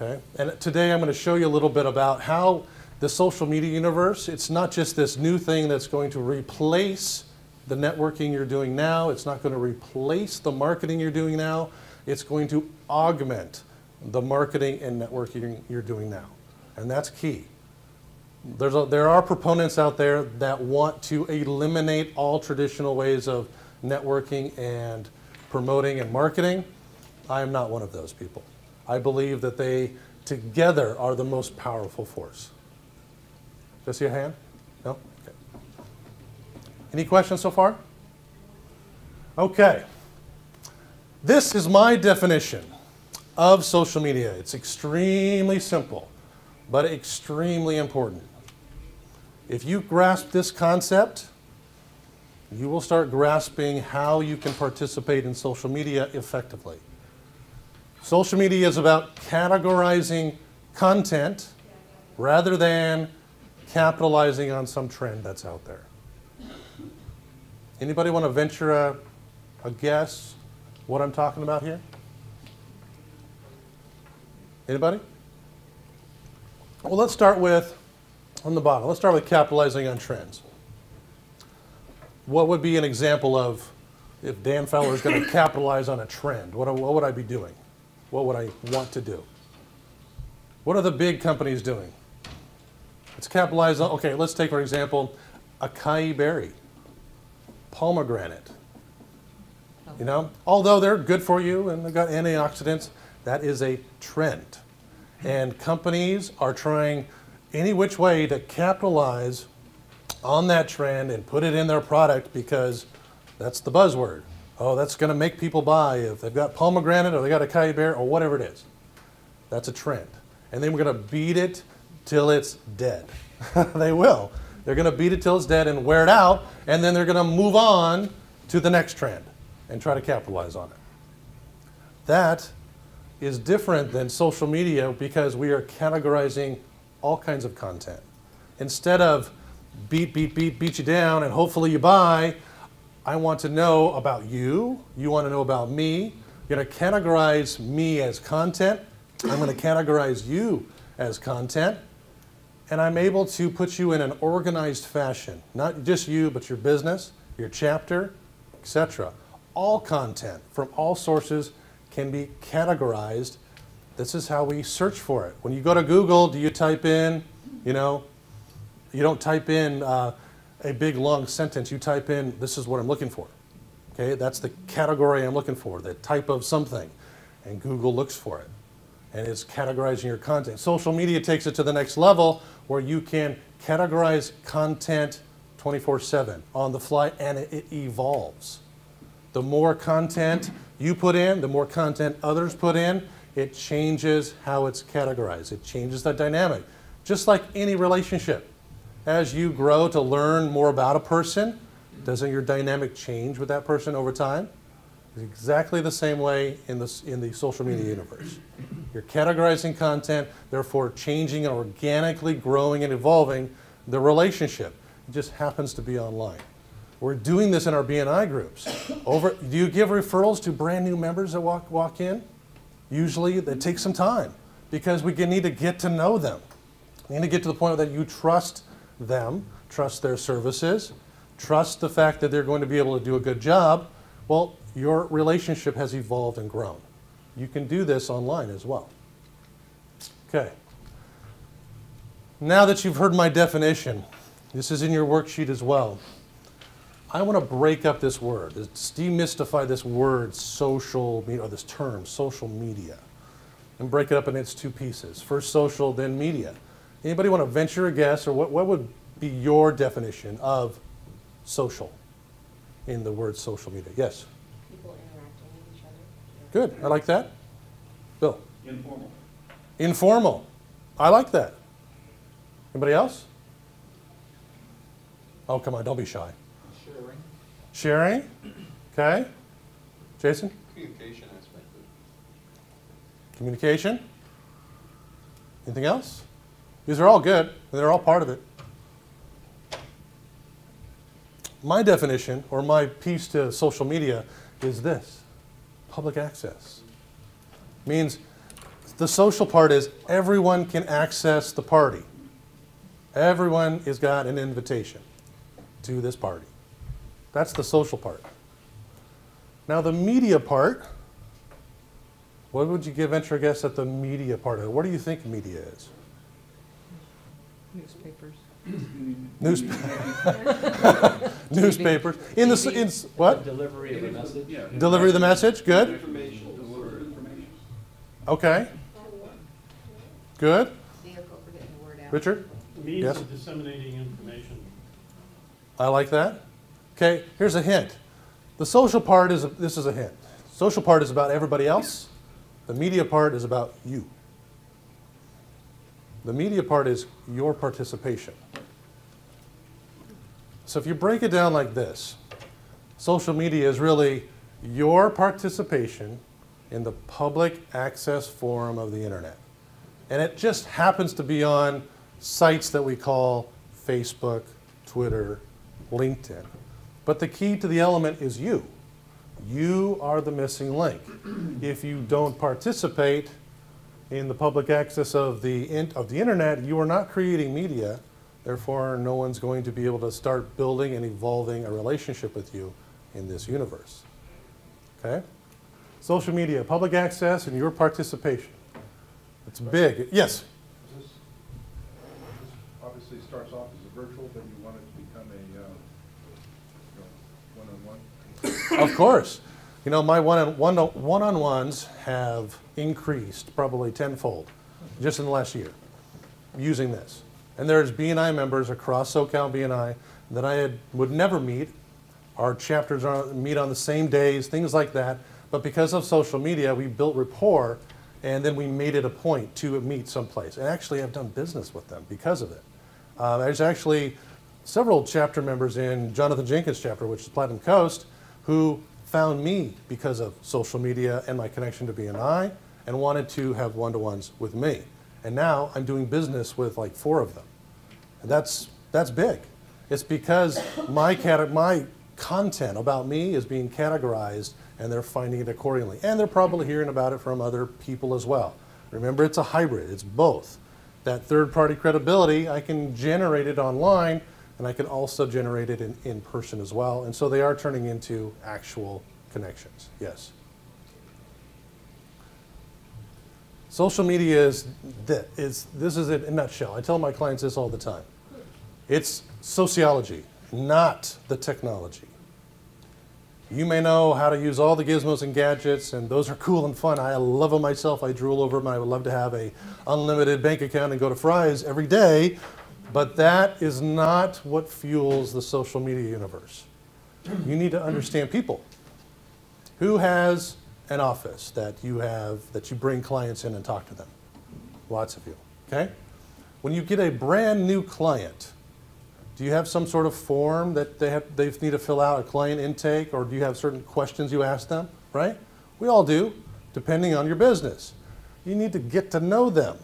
Okay? And today I'm going to show you a little bit about how the social media universe, it's not just this new thing that's going to replace the networking you're doing now. It's not going to replace the marketing you're doing now. It's going to augment the marketing and networking you're doing now. And that's key. There are proponents out there that want to eliminate all traditional ways of networking and promoting and marketing. I am not one of those people. I believe that they together are the most powerful force. Did I see a hand? No? Okay. Any questions so far? Okay. This is my definition of social media. It's extremely simple, but extremely important. If you grasp this concept, you will start grasping how you can participate in social media effectively. Social media is about categorizing content rather than capitalizing on some trend that's out there. Anybody want to venture a guess what I'm talking about here? Anybody? Well, let's start with, on the bottom, let's start with capitalizing on trends. What would be an example of if Dan Fowler is going to capitalize on a trend? What would I be doing? What would I want to do? What are the big companies doing? Let's capitalize on, okay, let's take, for example, acai berry, pomegranate. You know, although they're good for you and they've got antioxidants, that is a trend. And companies are trying any which way to capitalize on that trend and put it in their product because that's the buzzword. Oh, that's going to make people buy if they've got pomegranate or they got acai berry or whatever it is. That's a trend. And then we're going to beat it till it's dead. They will. They're going to beat it till it's dead and wear it out, and then they're going to move on to the next trend and try to capitalize on it. That is different than social media because we are categorizing all kinds of content. Instead of beat you down and hopefully you buy, I want to know about you. You want to know about me. You're going to categorize me as content. I'm going to categorize you as content. And I'm able to put you in an organized fashion. Not just you, but your business, your chapter, etc. All content from all sources can be categorized. This is how we search for it. When you go to Google, do you type in, you know, you don't type in a big long sentence. You type in, this is what I'm looking for. Okay, that's the category I'm looking for, the type of something. And Google looks for it. And it's categorizing your content. Social media takes it to the next level where you can categorize content 24/7 on the fly, and it evolves. The more content you put in, the more content others put in, it changes how it's categorized. It changes the dynamic. Just like any relationship. As you grow to learn more about a person, doesn't your dynamic change with that person over time? It's exactly the same way in the social media universe. You're categorizing content, therefore changing and organically growing and evolving the relationship. It just happens to be online. We're doing this in our BNI groups. Do you give referrals to brand new members that walk in? Usually it takes some time because we need to get to know them. We need to get to the point that you trust them, trust their services, trust the fact that they're going to be able to do a good job. Well, your relationship has evolved and grown. You can do this online as well. Okay. Now that you've heard my definition, this is in your worksheet as well. I want to break up this word, demystify this word social media, or this term, social media, and break it up in its two pieces. First social, then media. Anybody want to venture a guess, or what would be your definition of social in the word social media? Yes? People interacting with each other. Good, I like that. Bill? Informal. Informal. I like that. Anybody else? Oh, come on, don't be shy. Sharing. Sharing? Okay. Jason? Communication aspect of it. Communication? Anything else? These are all good, and they're all part of it. My definition, or my piece to social media, is this: public access. Means The social part is everyone can access the party. Everyone has got an invitation to this party. That's the social part. Now the media part, what would you venture a guess at the media part of it? What do you think media is? Newspapers. Newspapers. What? Delivery of a message. Yeah. Delivery of the message, good. Information, deliver information. Okay, good. Vehicle for getting the word out. Richard? Means Yes. of disseminating information. I like that. Okay, here's a hint. The social part is, this is a hint. Social part is about everybody else. The media part is about you. The media part is your participation. So if you break it down like this, social media is really your participation in the public access forum of the internet. And it just happens to be on sites that we call Facebook, Twitter, LinkedIn. But the key to the element is you. You are the missing link. If you don't participate in the public access of the internet, you are not creating media. Therefore, no one's going to be able to start building and evolving a relationship with you in this universe. Okay? Social media, public access, and your participation. It's big. Yes? This obviously starts off as a virtual, but you want it to become a one-on-one? Of course. You know, my one-on-ones have increased probably tenfold just in the last year using this. And there's BNI members across SoCal BNI that I would never meet. Our chapters meet on the same days, things like that. But because of social media, we built rapport, and then we made it a point to meet someplace. And actually, I've done business with them because of it. There's actually several chapter members in Jonathan Jenkins' chapter, which is Platinum Coast, who found me because of social media and my connection to BNI and wanted to have one-to-ones with me. And now I'm doing business with like 4 of them. And that's big. It's because my content about me is being categorized and they're finding it accordingly. And they're probably hearing about it from other people as well. Remember, it's a hybrid, it's both. That third-party credibility, I can generate it online and I can also generate it in person as well. And so they are turning into actual connections, yes. Social media this is it in a nutshell. I tell my clients this all the time. It's sociology, not the technology. You may know how to use all the gizmos and gadgets, and those are cool and fun. I love them myself. I drool over them. I would love to have an unlimited bank account and go to Fry's every day, but that is not what fuels the social media universe. You need to understand people. Who has an office that you bring clients in and talk to them? Lots of you, okay? When you get a brand new client, do you have some sort of form that they need to fill out, a client intake, or do you have certain questions you ask them, right? We all do, depending on your business. You need to get to know them.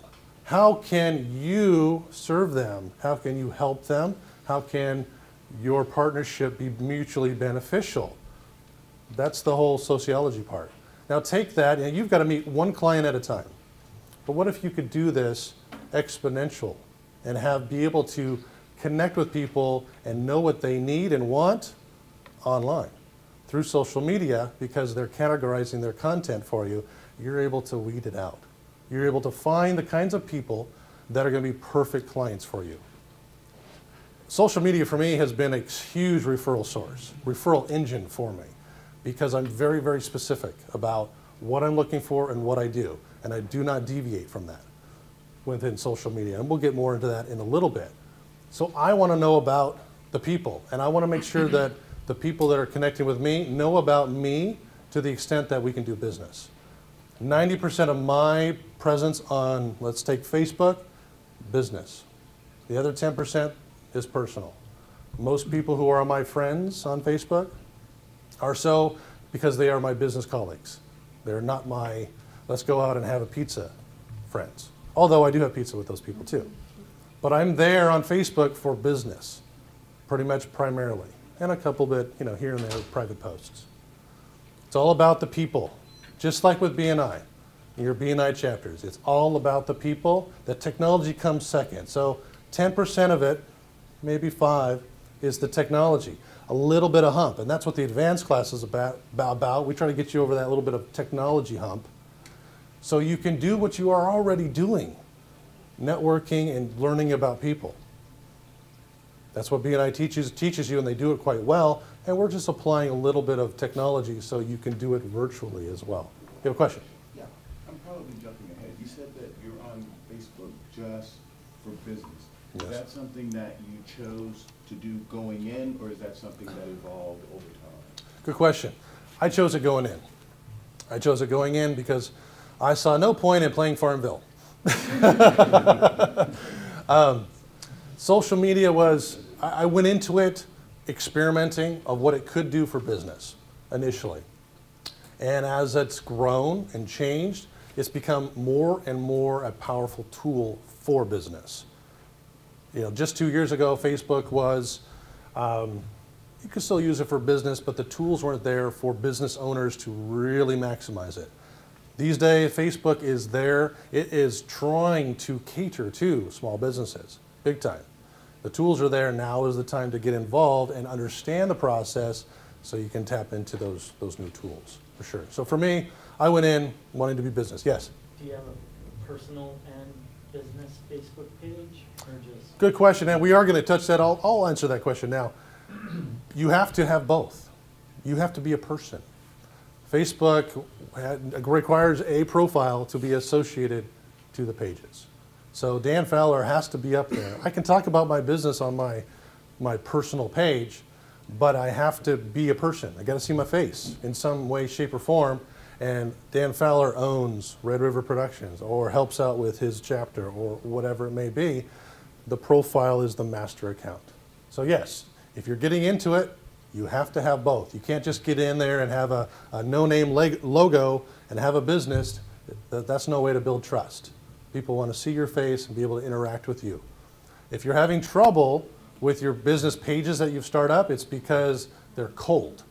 How can you serve them? How can you help them? How can your partnership be mutually beneficial? That's the whole sociology part. Now take that, and you've got to meet one client at a time. But what if you could do this exponential and be able to connect with people and know what they need and want online through social media, because they're categorizing their content for you. You're able to weed it out. You're able to find the kinds of people that are going to be perfect clients for you. Social media for me has been a huge referral source, referral engine for me, because I'm very, very specific about what I'm looking for and what I do. And I do not deviate from that within social media. And we'll get more into that in a little bit. So I want to know about the people, and I want to make sure that the people that are connecting with me know about me to the extent that we can do business. 90% of my presence on, let's take Facebook, business. The other 10% is personal. Most people who are my friends on Facebook are so because they are my business colleagues. They're not my, let's go out and have a pizza friends. Although I do have pizza with those people too. But I'm there on Facebook for business, pretty much primarily, and a couple bit, here and there, private posts. It's all about the people, just like with BNI. your B&I chapters. It's all about the people. The technology comes second. So 10% of it, maybe 5, is the technology. A little bit of hump, and that's what the advanced class is about. We try to get you over that little bit of technology hump so you can do what you are already doing, networking and learning about people. That's what B&I teaches you, and they do it quite well, and we're just applying a little bit of technology so you can do it virtually as well. You have a question? Yeah, I'm probably jumping ahead. You said that you're on Facebook just for business. Yes. Is that something that you chose to do going in, or is that something that evolved over time? Good question. I chose it going in. I chose it going in because I saw no point in playing Farmville. Social media was, I went into it experimenting of what it could do for business initially. And as it's grown and changed, it's become more and more a powerful tool for business. You know, just 2 years ago, Facebook was, you could still use it for business, but the tools weren't there for business owners to really maximize it. These days, Facebook is there. It is trying to cater to small businesses, big time. The tools are there. Now is the time to get involved and understand the process so you can tap into those new tools, for sure. So for me, I went in wanting to be business. Yes? Do you have a personal and business Facebook page, or just? Good question, and we are going to touch that. I'll answer that question now. You have to have both. You have to be a person. Facebook requires a profile to be associated to the pages. So Dan Fowler has to be up there. I can talk about my business on my personal page, but I have to be a person. I got to see my face in some way, shape, or form. And Dan Fowler owns Red River Productions or helps out with his chapter or whatever it may be. The profile is the master account. So yes, if you're getting into it, you have to have both. You can't just get in there and have a no-name logo and have a business. That's no way to build trust. People want to see your face and be able to interact with you. If you're having trouble with your business pages that you've started up, it's because they're cold.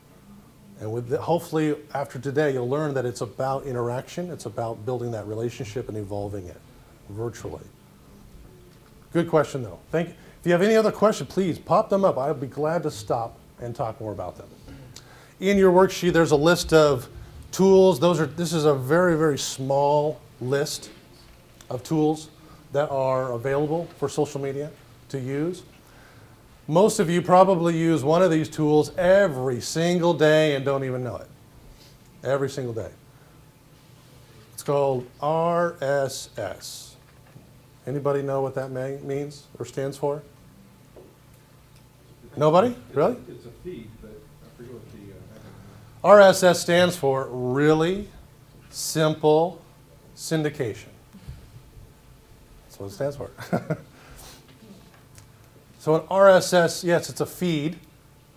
And hopefully after today, you'll learn that it's about interaction. It's about building that relationship and evolving it virtually. Good question, though. Thank you. If you have any other questions, please pop them up. I'll be glad to stop and talk more about them. In your worksheet, there's a list of tools. This is a very, very small list of tools that are available for social media to use. Most of you probably use one of these tools every single day and don't even know it. Every single day. It's called RSS. Anybody know what that means or stands for? Nobody? Really? It's a feed, but I forget what the RSS stands for Really Simple Syndication. That's what it stands for. So an RSS, yes, it's a feed.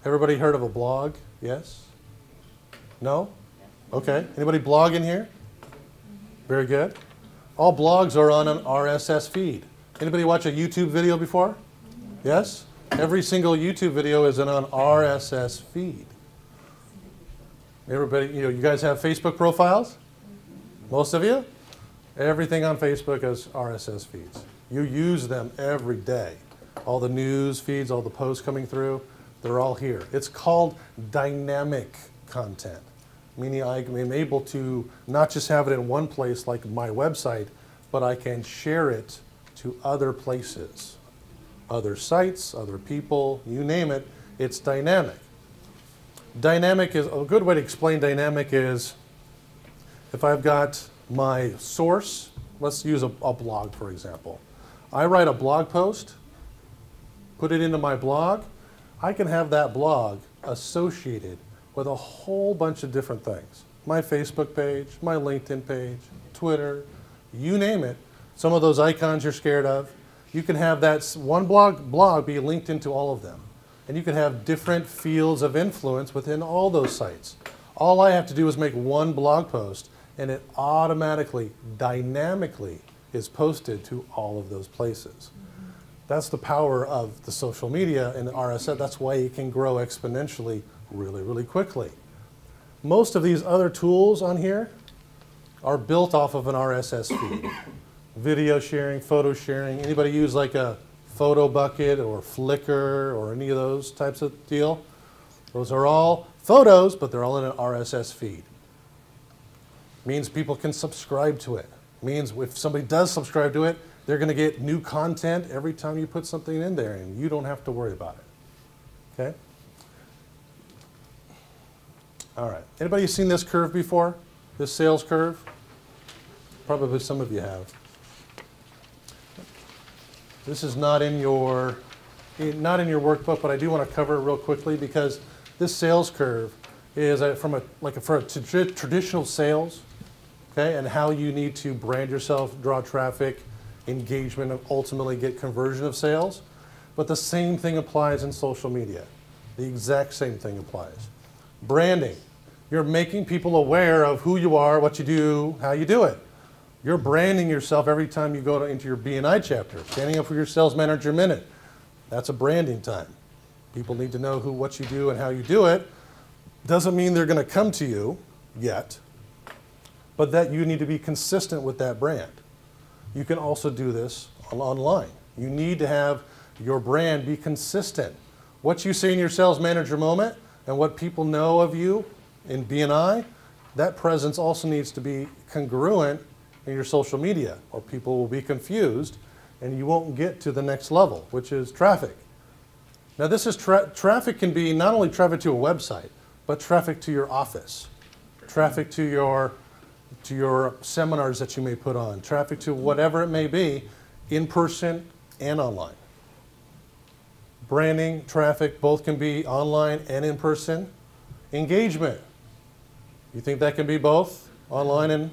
Everybody heard of a blog? Yes? No? Okay. Anybody blog in here? Very good. All blogs are on an RSS feed. Anybody watch a YouTube video before? Yes? Every single YouTube video is on an RSS feed. Everybody, you guys have Facebook profiles? Most of you? Everything on Facebook is RSS feeds. You use them every day. All the news feeds, all the posts coming through, they're all here. It's called dynamic content, meaning I'm able to not just have it in one place like my website, but I can share it to other places, other sites, other people, you name it, it's dynamic. Dynamic is, a good way to explain dynamic is, if I've got my source, let's use a blog for example. I write a blog post, put it into my blog, I can have that blog associated with a whole bunch of different things. My Facebook page, my LinkedIn page, Twitter, you name it. Some of those icons you're scared of, you can have that one blog be linked into all of them. And you can have different fields of influence within all those sites. All I have to do is make one blog post and it automatically, dynamically is posted to all of those places. That's the power of the social media and the RSS. That's why it can grow exponentially really, really quickly. Most of these other tools on here are built off of an RSS feed. Video sharing, photo sharing. Anybody use like a photo bucket or Flickr or any of those types of deal? Those are all photos, but they're all in an RSS feed. Means people can subscribe to it. Means if somebody does subscribe to it, they're going to get new content every time you put something in there, and you don't have to worry about it. Okay? All right. Anybody seen this curve before? This sales curve? Probably some of you have. This is not in your workbook, but I do want to cover it real quickly because this sales curve is for traditional sales, okay, and how you need to brand yourself, draw traffic, engagement, and ultimately get conversion of sales. But the same thing applies in social media. The exact same thing applies. Branding. You're making people aware of who you are, what you do, how you do it. You're branding yourself every time you go into your B&I chapter. Standing up for your Sales Manager Minute. That's a branding time. People need to know what you do and how you do it. Doesn't mean they're going to come to you yet, but that you need to be consistent with that brand. You can also do this online. You need to have your brand be consistent. What you say in your Sales Manager Moment and what people know of you in B&I, that presence also needs to be congruent in your social media, or people will be confused and you won't get to the next level, which is traffic. Now this is traffic can be not only traffic to a website, but traffic to your office, traffic to your seminars that you may put on, traffic to whatever it may be, in person and online. Branding, traffic, both can be online and in person. Engagement. You think that can be both online and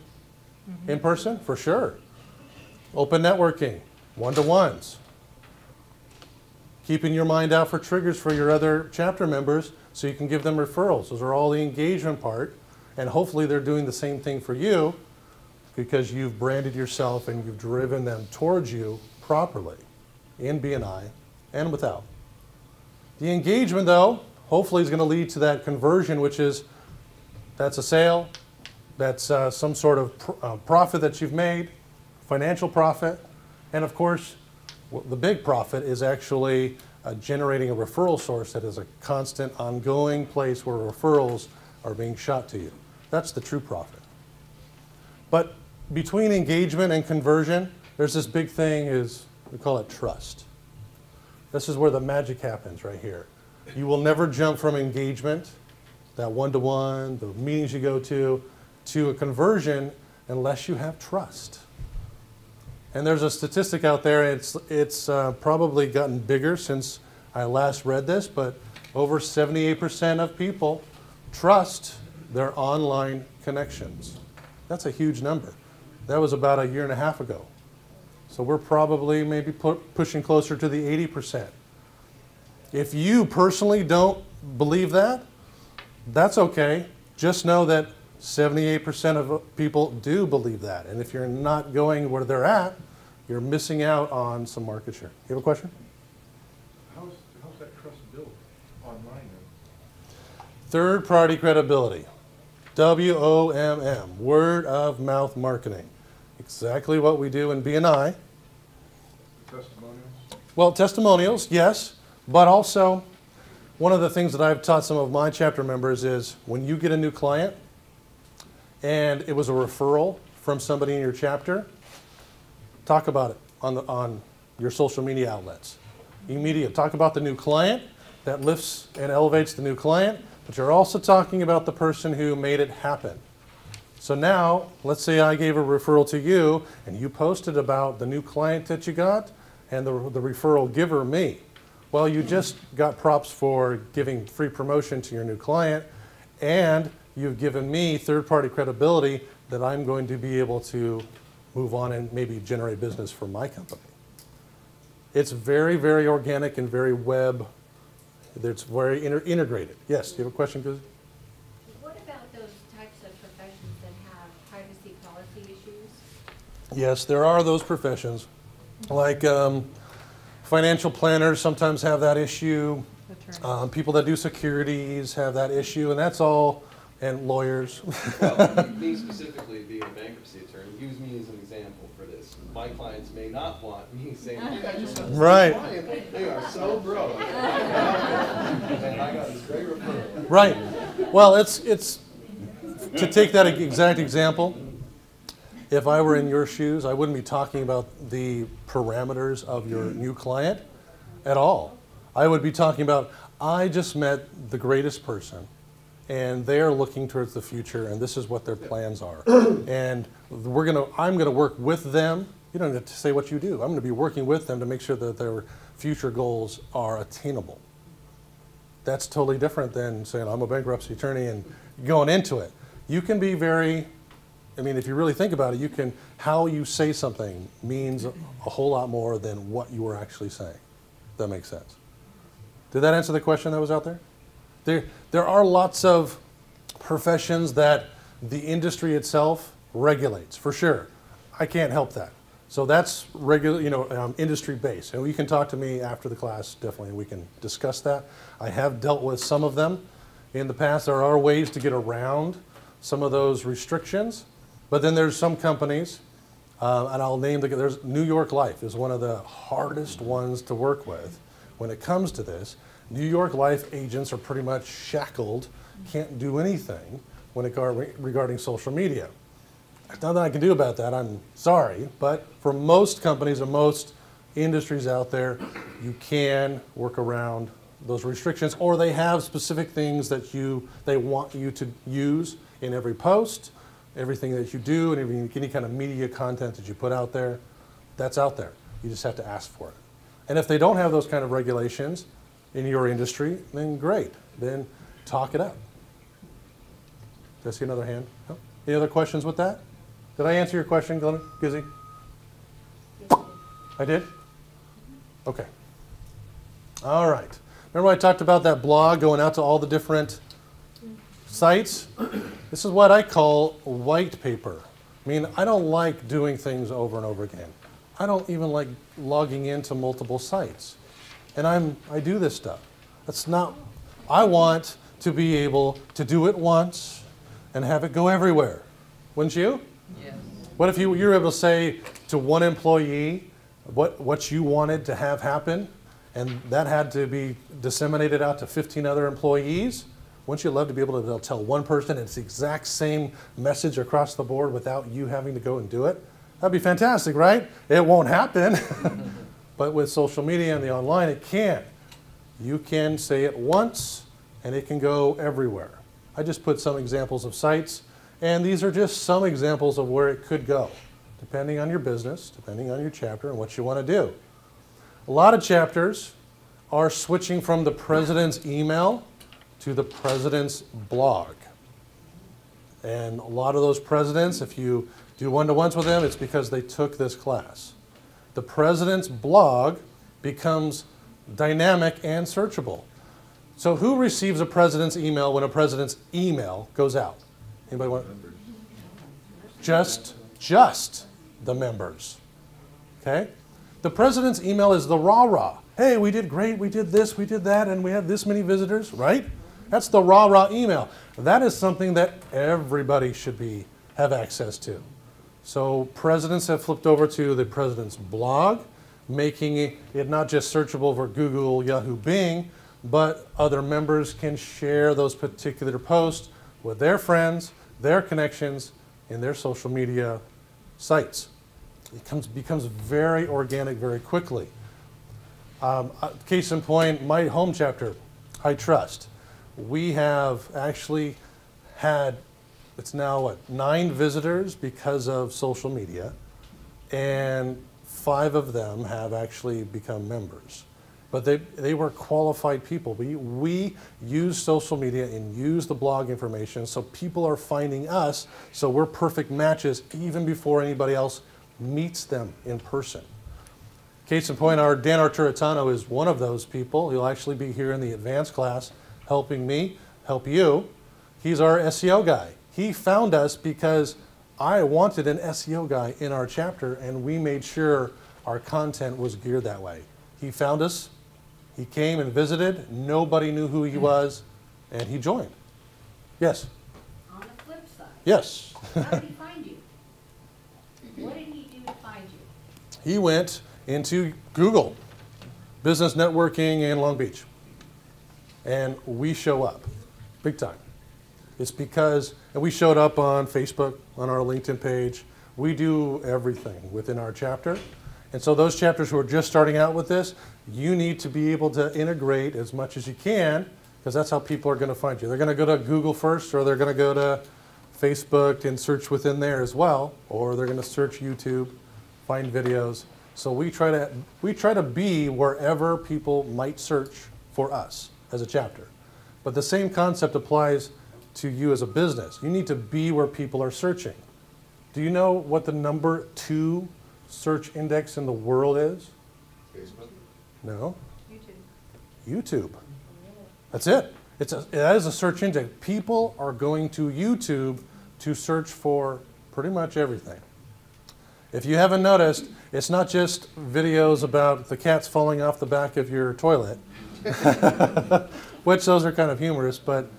in person? For sure. Open networking, one-to-ones. Keeping your mind out for triggers for your other chapter members so you can give them referrals. Those are all the engagement part. And hopefully they're doing the same thing for you because you've branded yourself and you've driven them towards you properly in B&I and without. The engagement, though, hopefully is going to lead to that conversion, which is that's a sale, that's some sort of profit that you've made, financial profit, and of course, the big profit is actually generating a referral source that is a constant, ongoing place where referrals are being shot to you. That's the true profit. But between engagement and conversion, there's this big thing we call it trust. This is where the magic happens right here. You will never jump from engagement, that one-to-one, the meetings you go to a conversion unless you have trust. And there's a statistic out there, it's probably gotten bigger since I last read this, but over 78% of people trust their online connections. That's a huge number. That was about a year and a half ago. So we're probably maybe pushing closer to the 80%. If you personally don't believe that, that's okay. Just know that 78% of people do believe that. And if you're not going where they're at, you're missing out on some market share. You have a question? How's that trust built online then? Third-party credibility. WOMM, word of mouth marketing. Exactly what we do in B&I. Testimonials? Well, testimonials, yes, but also one of the things that I've taught some of my chapter members is when you get a new client and it was a referral from somebody in your chapter, talk about it on your social media outlets. Immediate. Talk about the new client. That lifts and elevates the new client, but you're also talking about the person who made it happen. So now, let's say I gave a referral to you and you posted about the new client that you got and the referral giver, me. Well, you just got props for giving free promotion to your new client, and you've given me third-party credibility that I'm going to be able to move on and maybe generate business for my company. It's very, very organic and very web. It's very integrated. Yes, do you have a question, Guz? What about those types of professions that have privacy policy issues? Yes, there are those professions. Like financial planners sometimes have that issue. People that do securities have that issue, and that's all and lawyers. Well, me specifically being a bankruptcy attorney, use me as an example for this. My clients may not want me saying, you guys just got this Right. client, they are so broke. And I got this great referral. Right. Well, it's to take that exact example, if I were in your shoes, I wouldn't be talking about the parameters of your new client at all. I would be talking about, I just met the greatest person, and they are looking towards the future, and this is what their plans are. And I'm gonna work with them. You don't have to say what you do. I'm gonna be working with them to make sure that their future goals are attainable. That's totally different than saying, I'm a bankruptcy attorney and going into it. You can be very, I mean, if you really think about it, how you say something means a whole lot more than what you were actually saying. That makes sense. Did that answer the question that was out there? There are lots of professions that the industry itself regulates, for sure. I can't help that. So that's industry based. And you can talk to me after the class, definitely, and we can discuss that. I have dealt with some of them in the past. There are ways to get around some of those restrictions. But then there's some companies, and I'll name there's New York Life is one of the hardest ones to work with when it comes to this. New York Life agents are pretty much shackled, can't do anything when regarding social media. There's nothing I can do about that, I'm sorry, but for most companies and most industries out there, you can work around those restrictions, or they have specific things that they want you to use in every post, everything that you do, and any kind of media content that you put out there, that's out there. You just have to ask for it. And if they don't have those kind of regulations in your industry, then great. Then talk it up. Did I see another hand? No? Any other questions with that? Did I answer your question, Gizzy? I did? Okay. All right. Remember I talked about that blog going out to all the different sites? This is what I call Whitepaper. I mean, I don't like doing things over and over again. I don't even like logging into multiple sites. And I do this stuff. That's not, I want to be able to do it once and have it go everywhere. Wouldn't you? Yes. What if you were able to say to one employee what you wanted to have happen, and that had to be disseminated out to 15 other employees? Wouldn't you love to be able to tell one person it's the exact same message across the board without you having to go and do it? That'd be fantastic, right? It won't happen. But with social media and the online, it can. You can say it once, and it can go everywhere. I just put some examples of sites, and these are just some examples of where it could go, depending on your business, depending on your chapter, and what you want to do. A lot of chapters are switching from the president's email to the president's blog. And a lot of those presidents, if you do one-to-ones with them, it's because they took this class. The president's blog becomes dynamic and searchable. So who receives a president's email when a president's email goes out? Anybody want? Just the members. Okay? The president's email is the rah-rah. Hey, we did great, we did this, we did that, and we had this many visitors, right? That's the rah-rah email. That is something that everybody should have access to. So presidents have flipped over to the president's blog, making it not just searchable for Google, Yahoo, Bing, but other members can share those particular posts with their friends, their connections, in their social media sites. It becomes very organic very quickly. Case in point, my home chapter, I Trust. We have actually had, it's now 9 visitors because of social media, and 5 of them have actually become members. But they were qualified people. We use social media and use the blog information, so people are finding us, so we're perfect matches even before anybody else meets them in person. Case in point, our Dan Arturitano is one of those people. He'll actually be here in the advanced class helping me, help you. He's our SEO guy. He found us because I wanted an SEO guy in our chapter, and we made sure our content was geared that way. He found us, he came and visited, nobody knew who he was, and he joined. Yes? Yes. How did he find you? What did he do to find you? He went into Google, business networking in Long Beach. And we show up, big time. It's because, and we showed up on Facebook, on our LinkedIn page. We do everything within our chapter. And so those chapters who are just starting out with this, you need to be able to integrate as much as you can, because that's how people are going to find you. They're going to go to Google first, or they're going to go to Facebook and search within there as well, or they're going to search YouTube, find videos. So we try to be wherever people might search for us as a chapter. But the same concept applies to you as a business. You need to be where people are searching. Do you know what the number 2 search index in the world is? Facebook? No? YouTube. YouTube. That's it. That is a search index. People are going to YouTube to search for pretty much everything. If you haven't noticed, it's not just videos about the cats falling off the back of your toilet, which those are kind of humorous, but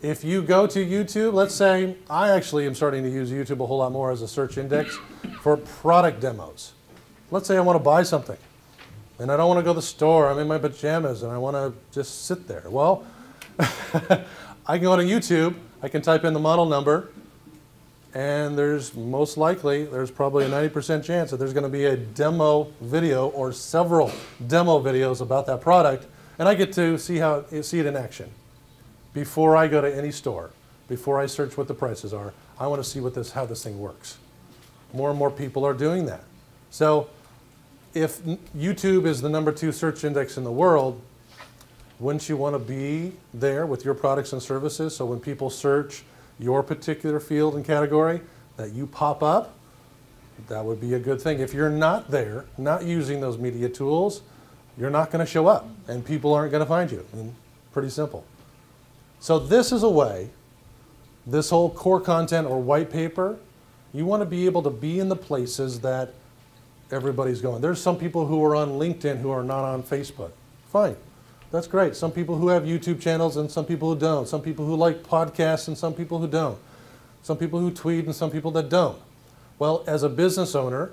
if you go to YouTube, let's say, I actually am starting to use YouTube a whole lot more as a search index for product demos. Let's say I want to buy something, and I don't want to go to the store. I'm in my pajamas, and I want to just sit there. Well, I can go to YouTube, I can type in the model number, and there's probably a 90% chance that there's going to be a demo video or several demo videos about that product, and I get to see it in action. Before I go to any store, before I search what the prices are, I want to see how this thing works. More and more people are doing that. So if YouTube is the number 2 search index in the world, wouldn't you want to be there with your products and services so when people search your particular field and category that you pop up? That would be a good thing. If you're not there, not using those media tools, you're not going to show up and people aren't going to find you. I mean, pretty simple. So this is a way, this whole core content or white paper, you want to be able to be in the places that everybody's going. There's some people who are on LinkedIn who are not on Facebook. Fine. That's great. Some people who have YouTube channels and some people who don't. Some people who like podcasts and some people who don't. Some people who tweet and some people that don't. Well, as a business owner,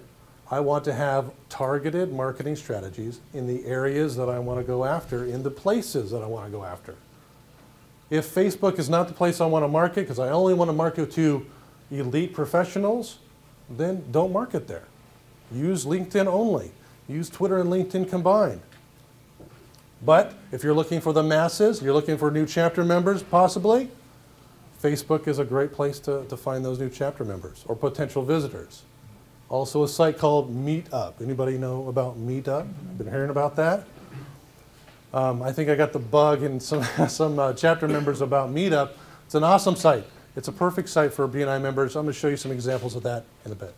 I want to have targeted marketing strategies in the areas that I want to go after, in the places that I want to go after. If Facebook is not the place I want to market because I only want to market to elite professionals, then don't market there. Use LinkedIn only. Use Twitter and LinkedIn combined. But if you're looking for the masses, you're looking for new chapter members possibly, Facebook is a great place to find those new chapter members or potential visitors. Also a site called Meetup. Anybody know about Meetup? Been hearing about that? I think I got the bug in some chapter members about Meetup. It's an awesome site. It's a perfect site for BNI members. I'm going to show you some examples of that in a bit.